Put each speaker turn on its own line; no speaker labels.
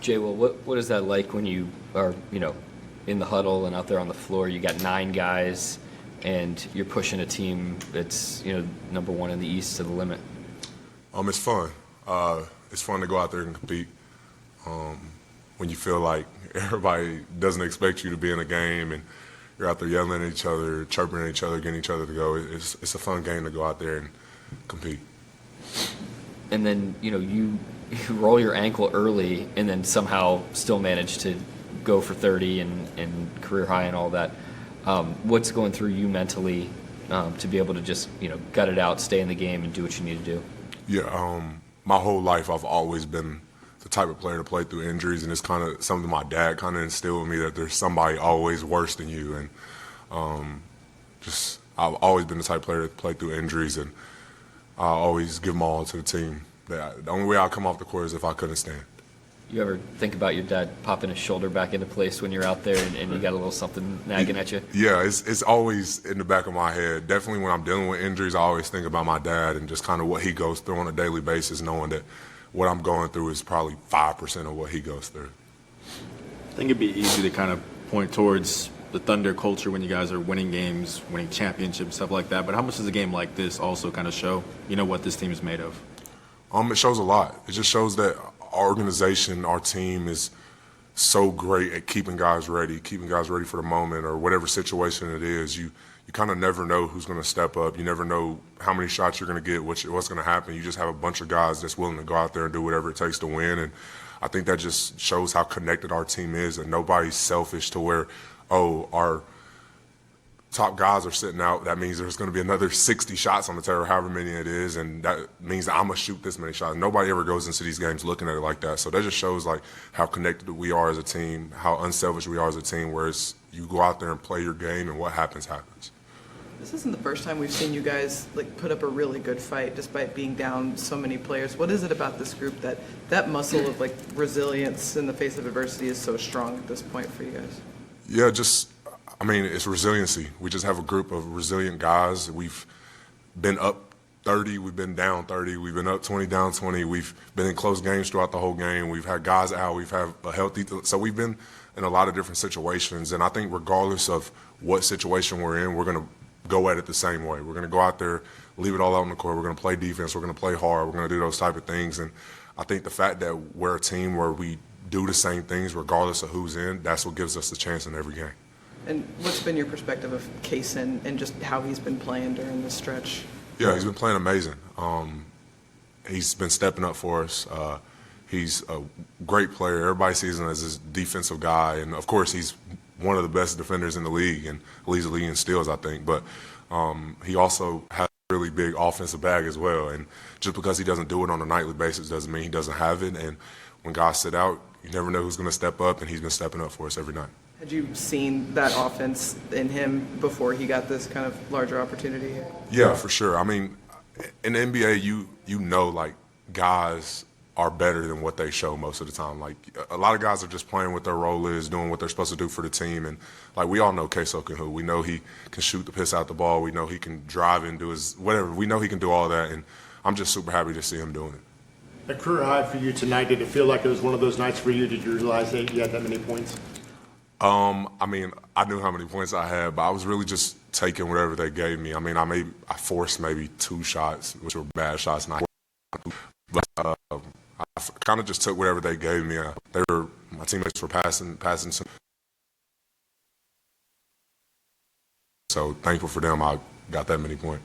Jay, well, what is that like when you are, in the huddle and out there on the floor? You got 9 guys, and you're pushing a team that's, number 1 in the East to the limit.
It's fun. It's fun to go out there and compete. When you feel like everybody doesn't expect you to be in a game, and you're out there yelling at each other, chirping at each other, getting each other to go. It's a fun game to go out there and compete.
And then, you roll your ankle early and then somehow still manage to go for 30 and career high and all that. What's going through you mentally to be able to just, gut it out, stay in the game, and do what you need to do?
Yeah, my whole life I've always been the type of player to play through injuries, and it's kind of something my dad kind of instilled in me, that there's somebody always worse than you. And I've always been the type of player to play through injuries, and I always give them all to the team. The only way I come off the court is if I couldn't stand.
You ever think about your dad popping his shoulder back into place when you're out there and you got a little something nagging at you?
Yeah, it's always in the back of my head. Definitely when I'm dealing with injuries, I always think about my dad and just kind of what he goes through on a daily basis, knowing that what I'm going through is probably 5% of what he goes through.
I think it'd be easy to kind of point towards the Thunder culture when you guys are winning games, winning championships, stuff like that. But how much does a game like this also kind of show, what this team is made of?
It shows a lot. It just shows that our organization, our team is so great at keeping guys ready for the moment or whatever situation it is. You kind of never know who's going to step up. You never know how many shots you're going to get, what's going to happen. You just have a bunch of guys that's willing to go out there and do whatever it takes to win. And I think that just shows how connected our team is, and nobody's selfish to where, our top guys are sitting out. That means there's going to be another 60 shots on the table, however many it is, and that means that I'm going to shoot this many shots. Nobody ever goes into these games looking at it like that. So that just shows how connected we are as a team, how unselfish we are as a team, whereas you go out there and play your game, and what happens, happens.
This isn't the first time we've seen you guys put up a really good fight despite being down so many players. What is it about this group that muscle of resilience in the face of adversity is so strong at this point for you guys?
Yeah, it's resiliency. We just have a group of resilient guys. We've been up 30, we've been down 30, we've been up 20, down 20. We've been in close games throughout the whole game. We've had guys out, we've had a healthy, so we've been in a lot of different situations. And I think regardless of what situation we're in, we're going to go at it the same way. We're going to go out there, leave it all out on the court. We're going to play defense. We're going to play hard. We're going to do those type of things. And I think the fact that we're a team where we do the same things regardless of who's in, that's what gives us a chance in every game.
And what's been your perspective of Kaysen and just how he's been playing during this stretch?
Yeah, he's been playing amazing. He's been stepping up for us. He's a great player. Everybody sees him as this defensive guy. And, of course, he's one of the best defenders in the league and leads the league in steals, I think. But he also has a really big offensive bag as well. And just because he doesn't do it on a nightly basis doesn't mean he doesn't have it. And when guys sit out, you never know who's going to step up, and he's been stepping up for us every night.
Had you seen that offense in him before he got this kind of larger opportunity here?
Yeah, for sure. I mean, in the NBA, you know, guys are better than what they show most of the time. A lot of guys are just playing what their role is, doing what they're supposed to do for the team. And, we all know Queso can hoop. We know he can shoot the piss out the ball. We know he can drive and do his whatever. We know he can do all that, and I'm just super happy to see him doing it.
A career high for you tonight. Did it feel like it was one of those nights for you? Did you realize that you had that many points?
I knew how many points I had, but I was really just taking whatever they gave me. I forced maybe 2 shots, which were bad shots, but I kind of just took whatever they gave me. My teammates were passing some. So thankful for them. I got that many points.